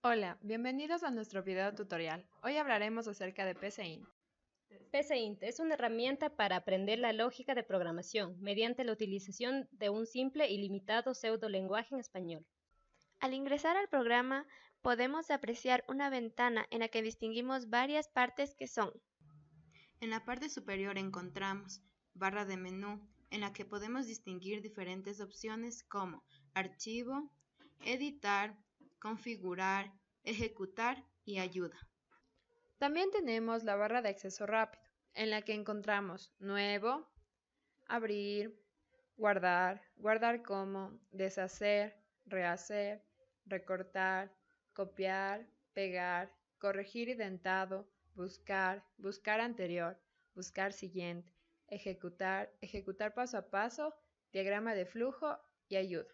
Hola, bienvenidos a nuestro video tutorial. Hoy hablaremos acerca de PCInt. PCInt es una herramienta para aprender la lógica de programación mediante la utilización de un simple y limitado pseudolenguaje en español. Al ingresar al programa, podemos apreciar una ventana en la que distinguimos varias partes que son. En la parte superior encontramos barra de menú, en la que podemos distinguir diferentes opciones como archivo, editar, configurar, ejecutar y ayuda. También tenemos la barra de acceso rápido, en la que encontramos nuevo, abrir, guardar, guardar como, deshacer, rehacer, recortar, copiar, pegar, corregir identado, buscar, buscar anterior, buscar siguiente, ejecutar, ejecutar paso a paso, diagrama de flujo y ayuda.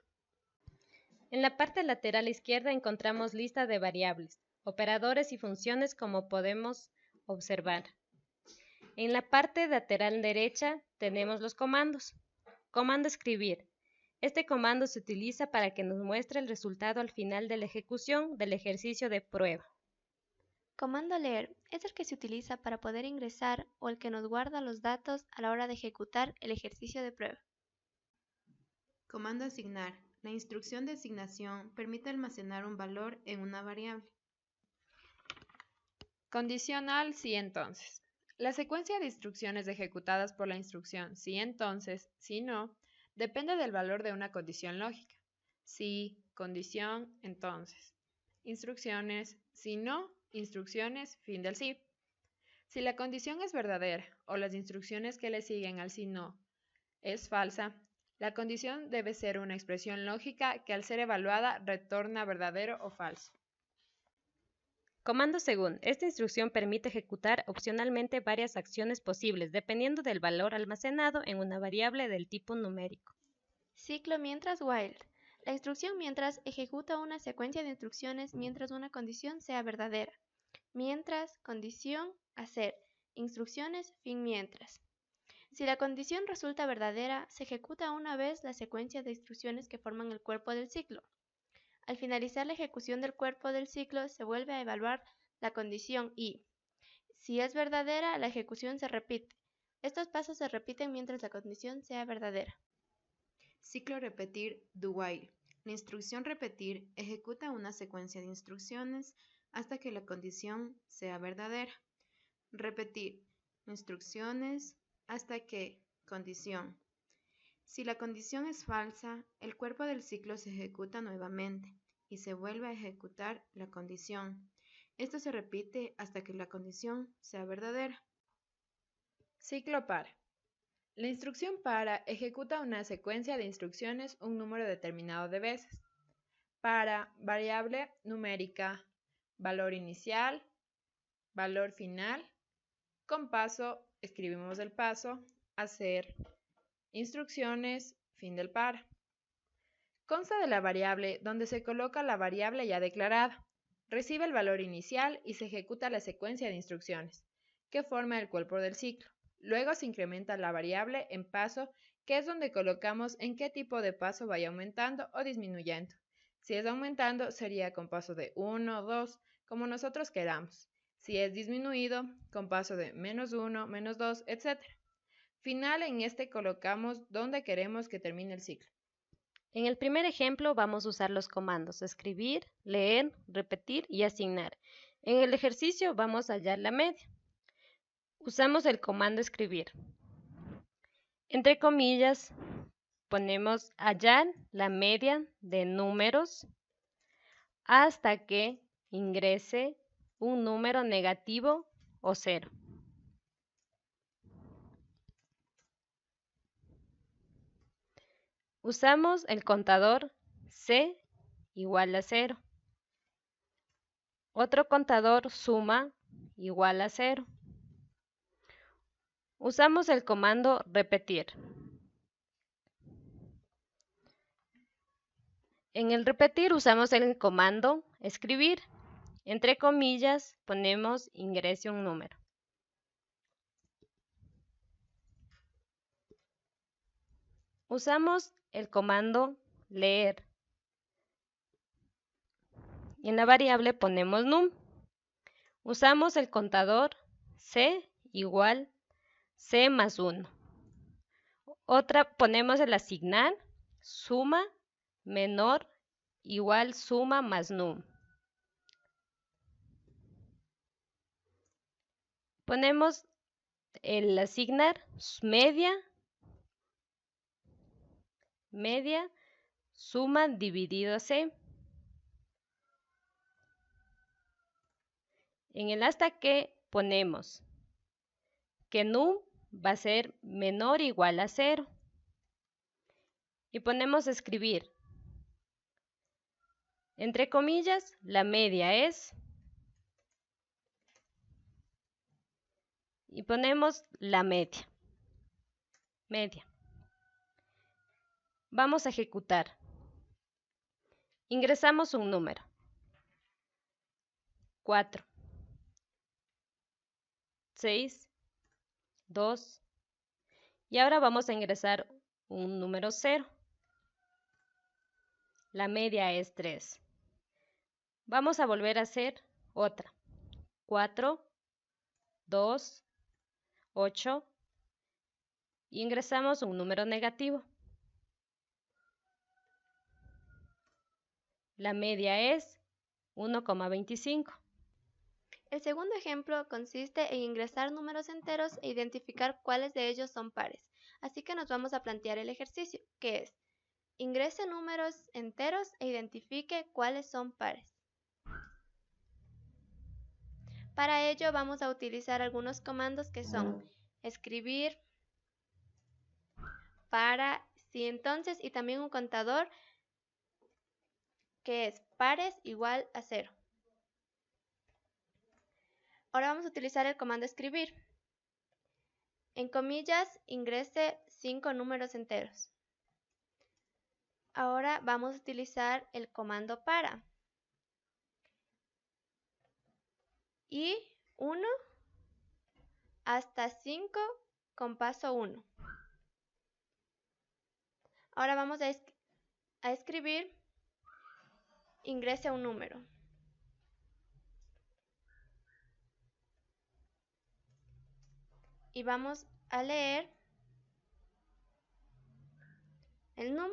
En la parte lateral izquierda encontramos lista de variables, operadores y funciones como podemos observar. En la parte lateral derecha tenemos los comandos. Comando escribir. Este comando se utiliza para que nos muestre el resultado al final de la ejecución del ejercicio de prueba. Comando leer es el que se utiliza para poder ingresar o el que nos guarda los datos a la hora de ejecutar el ejercicio de prueba. Comando asignar. La instrucción de asignación permite almacenar un valor en una variable. Condicional si entonces. La secuencia de instrucciones ejecutadas por la instrucción si entonces, si no, depende del valor de una condición lógica. Si, condición, entonces. Instrucciones, si no, instrucciones, fin del si. Si la condición es verdadera o las instrucciones que le siguen al si no es falsa, la condición debe ser una expresión lógica que al ser evaluada retorna verdadero o falso. Comando según. Esta instrucción permite ejecutar opcionalmente varias acciones posibles dependiendo del valor almacenado en una variable del tipo numérico. Ciclo mientras while. La instrucción mientras ejecuta una secuencia de instrucciones mientras una condición sea verdadera. Mientras, condición, hacer. Instrucciones, fin mientras. Si la condición resulta verdadera, se ejecuta una vez la secuencia de instrucciones que forman el cuerpo del ciclo. Al finalizar la ejecución del cuerpo del ciclo, se vuelve a evaluar la condición y, si es verdadera, la ejecución se repite. Estos pasos se repiten mientras la condición sea verdadera. Ciclo repetir do while. La instrucción repetir ejecuta una secuencia de instrucciones hasta que la condición sea verdadera. Repetir instrucciones hasta que condición. Si la condición es falsa, el cuerpo del ciclo se ejecuta nuevamente y se vuelve a ejecutar la condición. Esto se repite hasta que la condición sea verdadera. Ciclo para. La instrucción para ejecuta una secuencia de instrucciones un número determinado de veces. Para variable numérica, valor inicial, valor final, con paso, escribimos el paso, hacer, instrucciones, fin del para. Consta de la variable donde se coloca la variable ya declarada, recibe el valor inicial y se ejecuta la secuencia de instrucciones, que forma el cuerpo del ciclo. Luego se incrementa la variable en paso, que es donde colocamos en qué tipo de paso vaya aumentando o disminuyendo. Si es aumentando, sería con paso de 1, 2, como nosotros queramos. Si es disminuido, con paso de -1, -2, etc. Final, en este colocamos donde queremos que termine el ciclo. En el primer ejemplo vamos a usar los comandos escribir, leer, repetir y asignar. En el ejercicio vamos a hallar la media. Usamos el comando escribir. Entre comillas, ponemos hallar la media de números hasta que ingrese un número negativo o cero. Usamos el contador C igual a 0. Otro contador suma igual a 0. Usamos el comando repetir. En el repetir usamos el comando escribir. Entre comillas ponemos ingrese un número. Usamos el comando leer. y en la variable ponemos num. Usamos el contador c igual c más 1. Otra, ponemos el asignar, suma menor igual suma más num. Ponemos el asignar media suma dividido c. En el hasta que ponemos que num va a ser menor o igual a 0. Y ponemos escribir. Entre comillas, la media es. Y ponemos la media. Vamos a ejecutar. Ingresamos un número. 4, 6, 2. Y ahora vamos a ingresar un número 0. La media es 3. Vamos a volver a hacer otra. 4, 2, 8. Y ingresamos un número negativo. La media es 1,25. El segundo ejemplo consiste en ingresar números enteros e identificar cuáles de ellos son pares. Así que nos vamos a plantear el ejercicio, que es: ingrese números enteros e identifique cuáles son pares. Para ello vamos a utilizar algunos comandos que son escribir, para, si entonces, y también un contador que es pares igual a 0. Ahora vamos a utilizar el comando escribir. En comillas, ingrese 5 números enteros. Ahora vamos a utilizar el comando para. Y 1 hasta 5 con paso 1. Ahora vamos a escribir, ingrese un número. Y vamos a leer el num.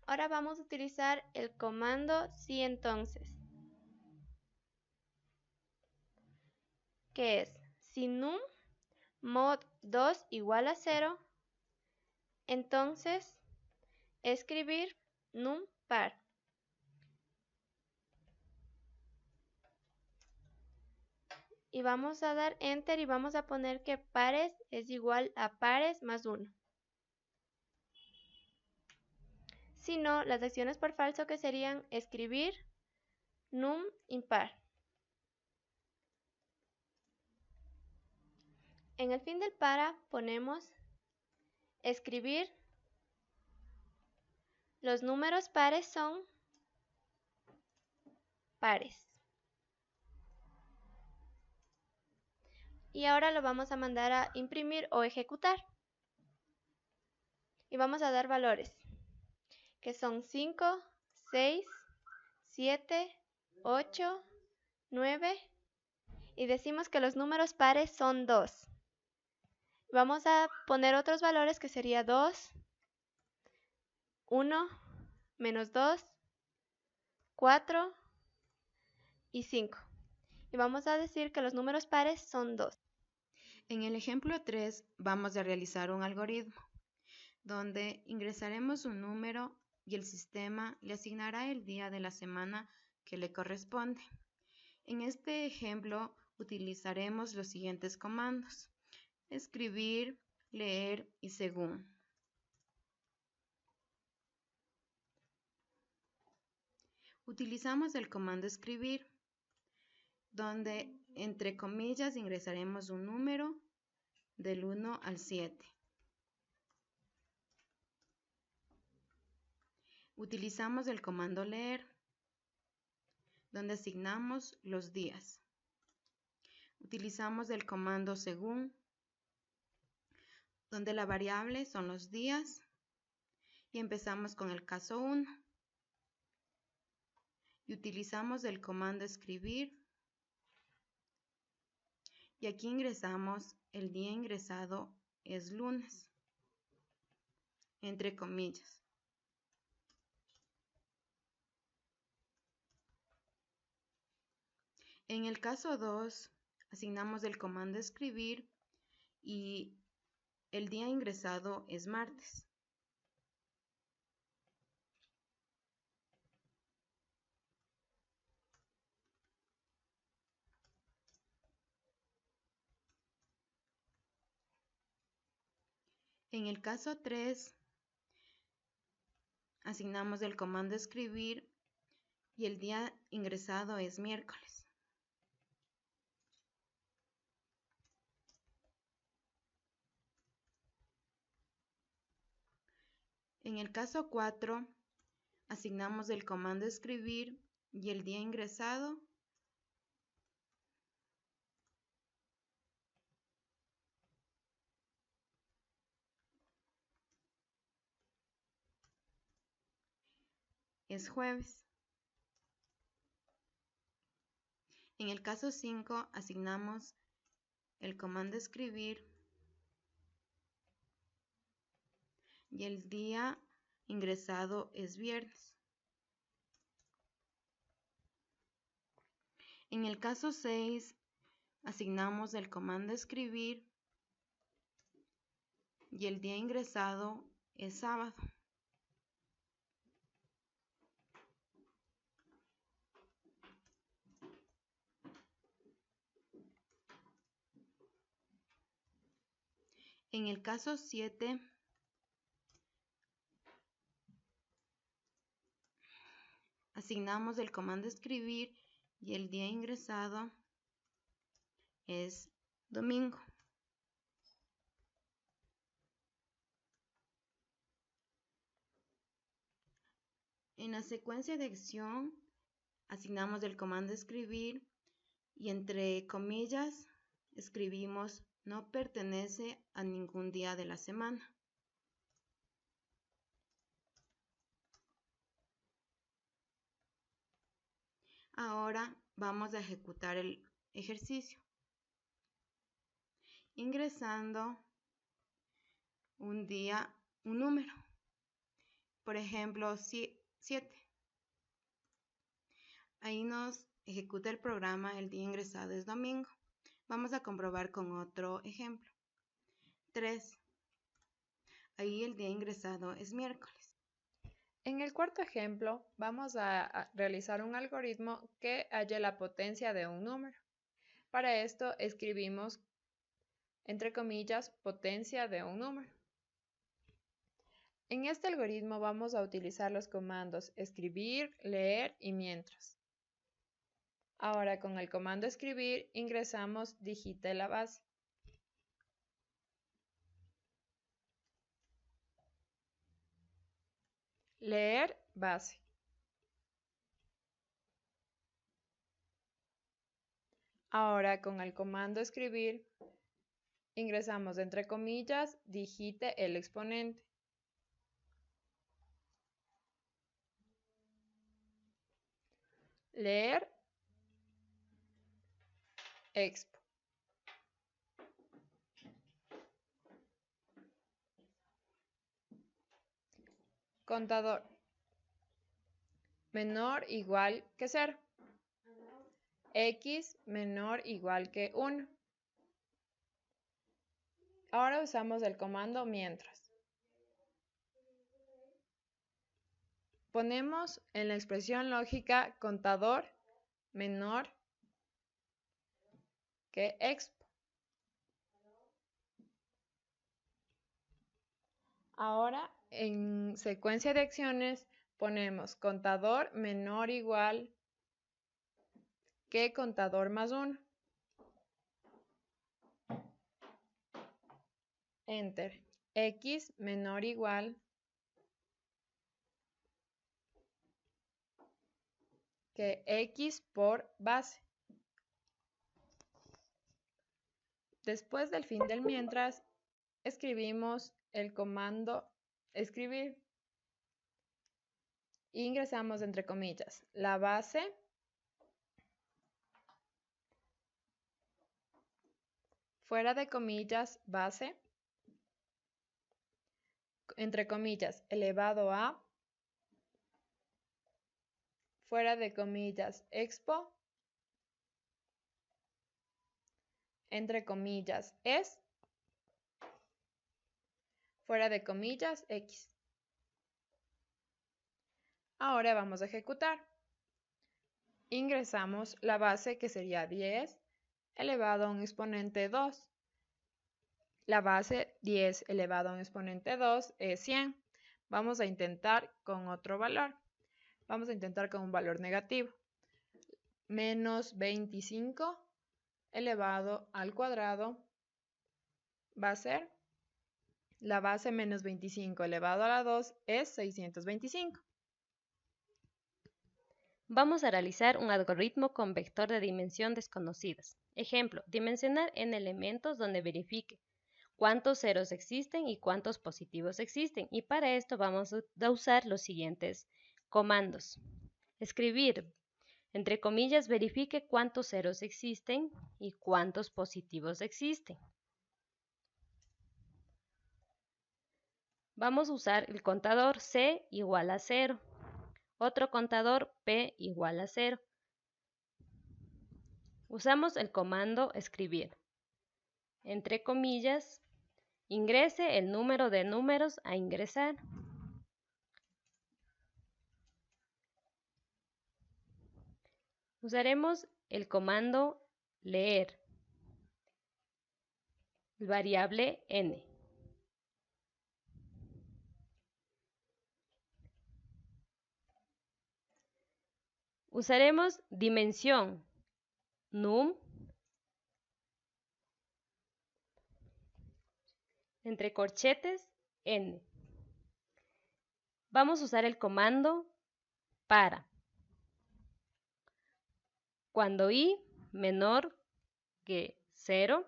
Ahora vamos a utilizar el comando si entonces, que es si num mod 2 igual a 0, entonces escribir num par. Y vamos a dar enter y vamos a poner que pares es igual a pares más 1. Si no, las acciones por falso que serían escribir num impar. En el fin del para ponemos escribir, los números pares son pares. Y ahora lo vamos a mandar a imprimir o ejecutar. Y vamos a dar valores, que son 5, 6, 7, 8, 9. Y decimos que los números pares son 2. Vamos a poner otros valores que sería 2, 1, menos 2, 4 y 5. Y vamos a decir que los números pares son 2. En el ejemplo 3 vamos a realizar un algoritmo donde ingresaremos un número y el sistema le asignará el día de la semana que le corresponde. En este ejemplo utilizaremos los siguientes comandos: escribir, leer y según. Utilizamos el comando escribir, donde entre comillas ingresaremos un número del 1 al 7. Utilizamos el comando leer, donde asignamos los días. Utilizamos el comando según, donde la variable son los días, y empezamos con el caso 1. y utilizamos el comando escribir y aquí ingresamos el día ingresado es lunes, entre comillas. En el caso 2, asignamos el comando escribir y el día ingresado es martes. En el caso 3, asignamos el comando escribir y el día ingresado es miércoles. En el caso 4, asignamos el comando escribir y el día ingresado es jueves. En el caso 5, asignamos el comando escribir y el día ingresado es viernes. En el caso 6, asignamos el comando escribir y el día ingresado es sábado. En el caso 7, asignamos el comando escribir y el día ingresado es domingo. En la secuencia de acción, asignamos el comando escribir y entre comillas escribimos no pertenece a ningún día de la semana. Ahora vamos a ejecutar el ejercicio. Ingresando un día, un número. Por ejemplo, 7. Ahí nos ejecuta el programa, el día ingresado es domingo. Vamos a comprobar con otro ejemplo. 3. Ahí el día ingresado es miércoles. En el cuarto ejemplo, vamos a realizar un algoritmo que halle la potencia de un número. Para esto escribimos, entre comillas, potencia de un número. En este algoritmo vamos a utilizar los comandos escribir, leer y mientras. Ahora con el comando escribir ingresamos digite la base. Leer base. Ahora con el comando escribir ingresamos entre comillas digite el exponente. Leer expo. Contador. Menor igual que 0. X menor igual que 1. Ahora usamos el comando mientras. Ponemos en la expresión lógica contador menor que expo. Ahora en secuencia de acciones ponemos contador menor igual que contador más 1. Enter. X menor igual que X por base. Después del fin del mientras, escribimos el comando escribir. e ingresamos entre comillas la base fuera de comillas base entre comillas elevado a fuera de comillas expo entre comillas es fuera de comillas x. Ahora vamos a ejecutar. Ingresamos la base que sería 10 elevado a un exponente 2. La base 10 elevado a un exponente 2 es 100. Vamos a intentar con otro valor. Vamos a intentar con un valor negativo. Menos 25 elevado al cuadrado va a ser la base menos 25 elevado a la 2 es 625. Vamos a realizar un algoritmo con vector de dimensión desconocidas. Ejemplo, dimensionar n elementos donde verifique cuántos ceros existen y cuántos positivos existen. Y para esto vamos a usar los siguientes comandos. Escribir, entre comillas, verifique cuántos ceros existen y cuántos positivos existen. Vamos a usar el contador C igual a 0. Otro contador P igual a 0. Usamos el comando escribir. Entre comillas, ingrese el número de números a ingresar. Usaremos el comando leer, variable n. Usaremos dimensión, num, entre corchetes, n. Vamos a usar el comando para. Cuando i menor que 0,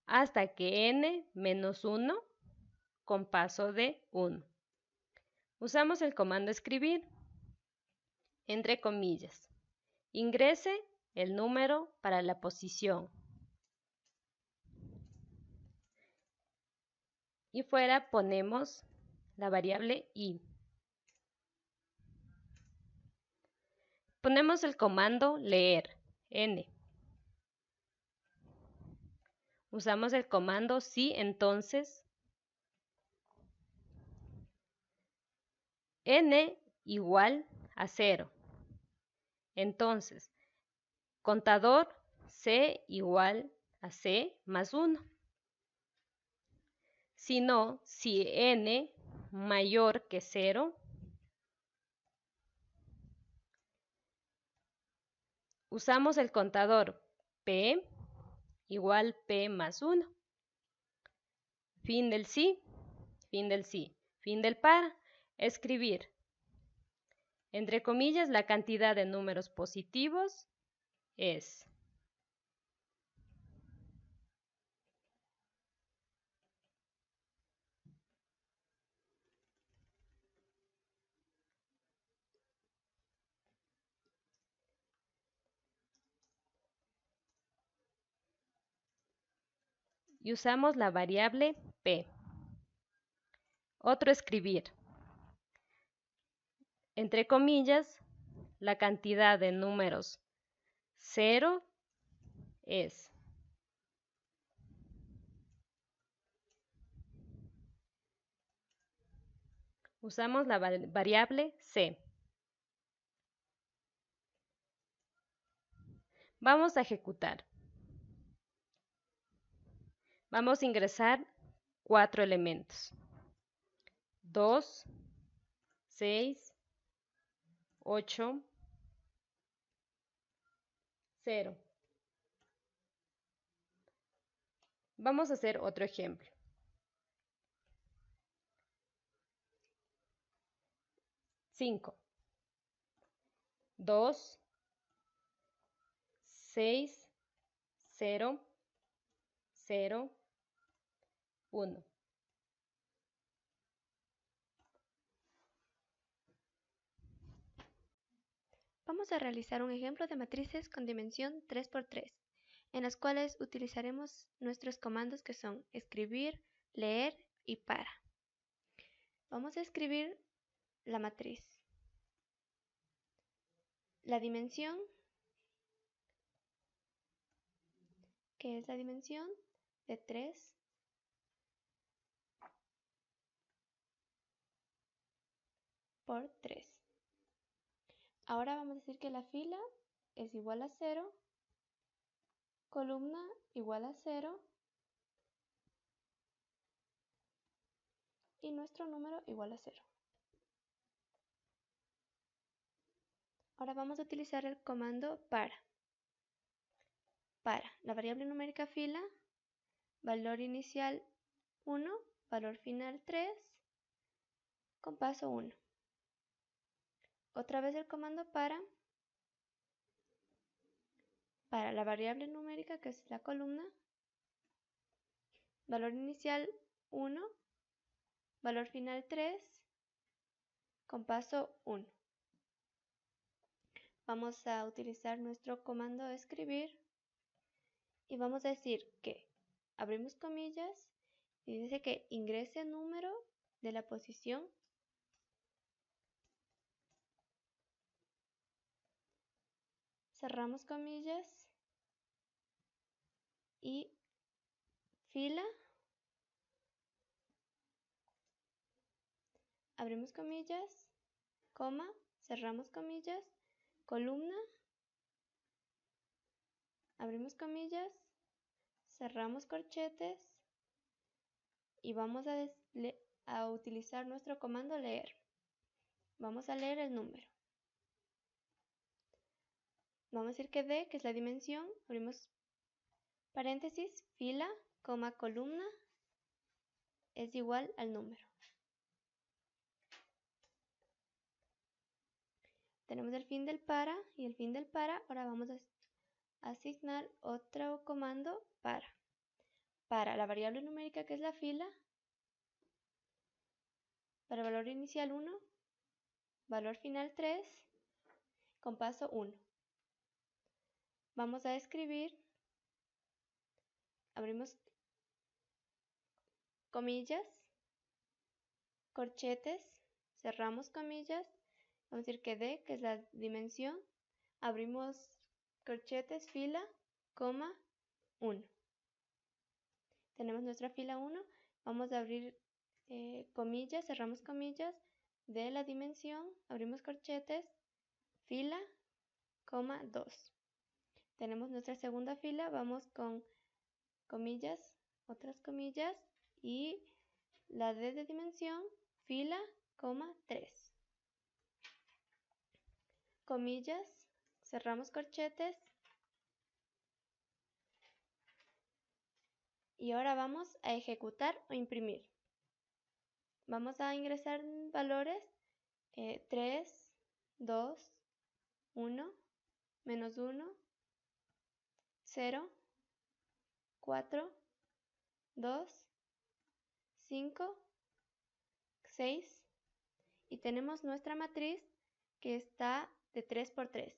hasta que n menos 1 con paso de 1. Usamos el comando escribir, entre comillas. Ingrese el número para la posición. Y fuera ponemos la variable i. Ponemos el comando leer, n. Usamos el comando si entonces. N igual a 0. Entonces, contador C igual a C más 1. Si no, si n mayor que 0, usamos el contador P igual P más 1. Fin del sí, fin del sí, fin del para. Escribir, entre comillas, la cantidad de números positivos es. Y usamos la variable P. Otro escribir, entre comillas, la cantidad de números 0 es. Usamos la variable C. Vamos a ejecutar. Vamos a ingresar 4 elementos. 2, 6, 8, 0. Vamos a hacer otro ejemplo. 5, 2, 6, 0, 0, 1. Vamos a realizar un ejemplo de matrices con dimensión 3×3, en las cuales utilizaremos nuestros comandos que son escribir, leer y para. Vamos a escribir la matriz. La dimensión, que es la dimensión de 3 por 3. Ahora vamos a decir que la fila es igual a 0, columna igual a 0 y nuestro número igual a 0. Ahora vamos a utilizar el comando para. Para la variable numérica fila, valor inicial 1, valor final 3, con paso 1. Otra vez el comando para la variable numérica que es la columna, valor inicial 1, valor final 3, con paso 1. Vamos a utilizar nuestro comando de escribir y vamos a decir que abrimos comillas y dice que ingrese el número de la posición cerramos comillas y fila, abrimos comillas, coma, cerramos comillas, columna, abrimos comillas, cerramos corchetes y vamos a utilizar nuestro comando leer. Vamos a leer el número. Vamos a decir que D, que es la dimensión, abrimos paréntesis, fila, coma, columna, es igual al número. Tenemos el fin del para y el fin del para. Ahora vamos a asignar otro comando para. Para la variable numérica que es la fila, para valor inicial 1, valor final 3, con paso 1. Vamos a escribir, abrimos comillas, corchetes, cerramos comillas, vamos a decir que D, que es la dimensión, abrimos corchetes, fila, coma, 1. Tenemos nuestra fila 1, vamos a abrir comillas, cerramos comillas, de la dimensión, abrimos corchetes, fila, coma, 2. Tenemos nuestra segunda fila, vamos con comillas, otras comillas y la D de dimensión, fila, coma, 3. Comillas, cerramos corchetes y ahora vamos a ejecutar o imprimir. Vamos a ingresar valores 3, 2, 1, menos 1, 0, 4, 2, 5, 6 y tenemos nuestra matriz que está de 3×3.